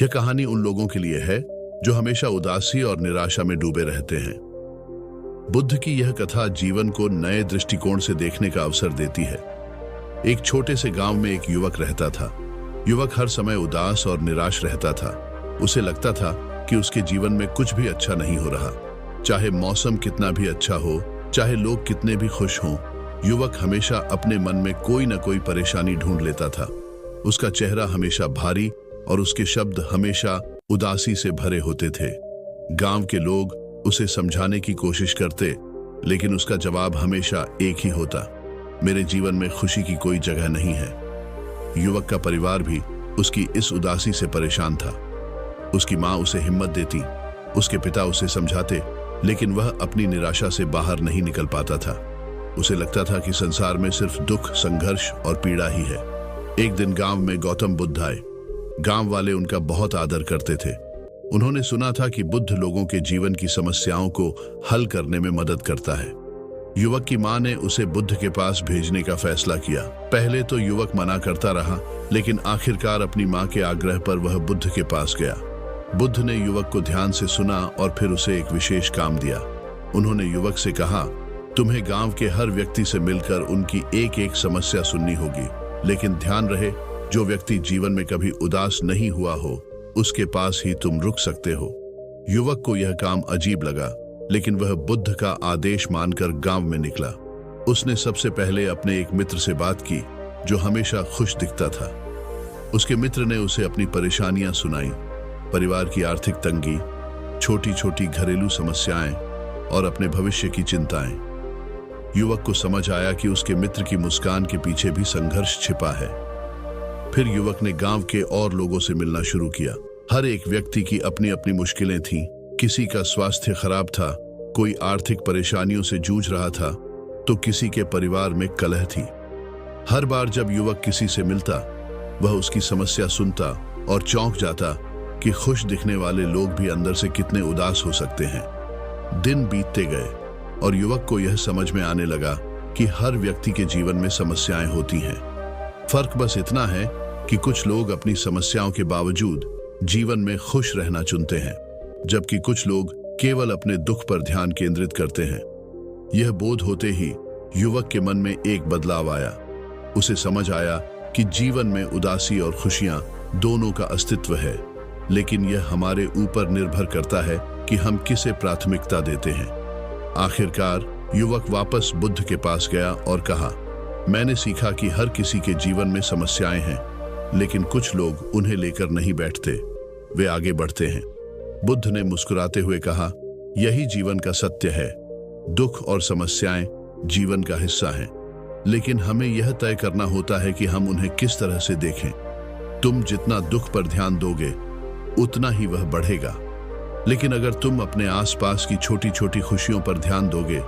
यह कहानी उन लोगों के लिए है जो हमेशा उदासी और निराशा में डूबे रहते हैं। बुद्ध की यह कथा जीवन को नए दृष्टिकोण से देखने का अवसर देती है। एक छोटे से गांव में एक युवक रहता था। युवक हर समय उदास और निराश रहता था। उसे लगता था कि उसके जीवन में कुछ भी अच्छा नहीं हो रहा। चाहे मौसम कितना भी अच्छा हो, चाहे लोग कितने भी खुश हों, युवक हमेशा अपने मन में कोई न कोई परेशानी ढूंढ लेता था। उसका चेहरा हमेशा भारी और उसके शब्द हमेशा उदासी से भरे होते थे। गांव के लोग उसे समझाने की कोशिश करते, लेकिन उसका जवाब हमेशा एक ही होता, मेरे जीवन में खुशी की कोई जगह नहीं है। युवक का परिवार भी उसकी इस उदासी से परेशान था। उसकी माँ उसे हिम्मत देती, उसके पिता उसे समझाते, लेकिन वह अपनी निराशा से बाहर नहीं निकल पाता था। उसे लगता था कि संसार में सिर्फ दुख, संघर्ष और पीड़ा ही है। एक दिन गांव में गौतम बुद्ध आए। गांव वाले उनका बहुत आदर करते थे। उन्होंने सुना था कि बुद्ध लोगों के जीवन की समस्याओं को हल करने में मदद करता है। युवक की मां ने उसे बुद्ध के पास भेजने का फैसला किया। पहले तो युवक मना करता रहा, लेकिन आखिरकार अपनी मां के आग्रह पर वह बुद्ध के पास गया। बुद्ध ने युवक को ध्यान से सुना और फिर उसे एक विशेष काम दिया। उन्होंने युवक से कहा, तुम्हें गांव के हर व्यक्ति से मिलकर उनकी एक एक समस्या सुननी होगी, लेकिन ध्यान रहे, जो व्यक्ति जीवन में कभी उदास नहीं हुआ हो, उसके पास ही तुम रुक सकते हो। युवक को यह काम अजीब लगा, लेकिन वह बुद्ध का आदेश मानकर गांव में निकला। उसने सबसे पहले अपने एक मित्र से बात की, जो हमेशा खुश दिखता था। उसके मित्र ने उसे अपनी परेशानियां सुनाई, परिवार की आर्थिक तंगी, छोटी छोटी घरेलू समस्याएं और अपने भविष्य की चिंताएं। युवक को समझ आया कि उसके मित्र की मुस्कान के पीछे भी संघर्ष छिपा है। फिर युवक ने गांव के और लोगों से मिलना शुरू किया। हर एक व्यक्ति की अपनी अपनी मुश्किलें थीं। किसी का स्वास्थ्य खराब था, कोई आर्थिक परेशानियों से जूझ रहा था, तो किसी के परिवार में कलह थी। हर बार जब युवक किसी से मिलता, वह उसकी समस्या सुनता और चौंक जाता कि खुश दिखने वाले लोग भी अंदर से कितने उदास हो सकते हैं। दिन बीतते गए और युवक को यह समझ में आने लगा कि हर व्यक्ति के जीवन में समस्याएं होती हैं। फर्क बस इतना है कि कुछ लोग अपनी समस्याओं के बावजूद जीवन में खुश रहना चुनते हैं, जबकि कुछ लोग केवल अपने दुख पर ध्यान केंद्रित करते हैं। यह बोध होते ही युवक के मन में एक बदलाव आया। उसे समझ आया कि जीवन में उदासी और खुशियां दोनों का अस्तित्व है, लेकिन यह हमारे ऊपर निर्भर करता है कि हम किसे प्राथमिकता देते हैं। आखिरकार युवक वापस बुद्ध के पास गया और कहा, मैंने सीखा कि हर किसी के जीवन में समस्याएं हैं, लेकिन कुछ लोग उन्हें लेकर नहीं बैठते, वे आगे बढ़ते हैं। बुद्ध ने मुस्कुराते हुए कहा, यही जीवन का सत्य है। दुख और समस्याएं जीवन का हिस्सा हैं, लेकिन हमें यह तय करना होता है कि हम उन्हें किस तरह से देखें। तुम जितना दुख पर ध्यान दोगे, उतना ही वह बढ़ेगा, लेकिन अगर तुम अपने आसपास की छोटी छोटी खुशियों पर ध्यान दोगे,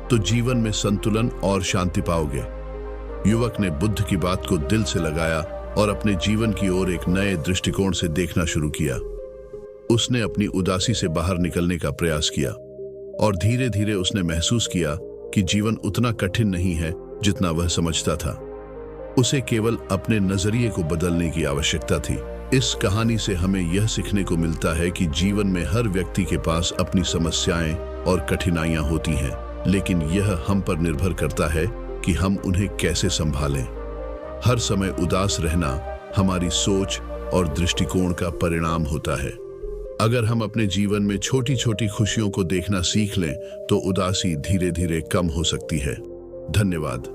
तो जीवन में संतुलन और शांति पाओगे। युवक ने बुद्ध की बात को दिल से लगाया और अपने जीवन की ओर एक नए दृष्टिकोण से देखना शुरू किया। उसने अपनी उदासी से बाहर निकलने का प्रयास किया और धीरे धीरे उसने महसूस किया कि जीवन उतना कठिन नहीं है जितना वह समझता था। उसे केवल अपने नजरिए को बदलने की आवश्यकता थी। इस कहानी से हमें यह सीखने को मिलता है कि जीवन में हर व्यक्ति के पास अपनी समस्याएं और कठिनाइयां होती हैं, लेकिन यह हम पर निर्भर करता है कि हम उन्हें कैसे संभालें। हर समय उदास रहना हमारी सोच और दृष्टिकोण का परिणाम होता है। अगर हम अपने जीवन में छोटी छोटी खुशियों को देखना सीख लें, तो उदासी धीरे धीरे कम हो सकती है। धन्यवाद।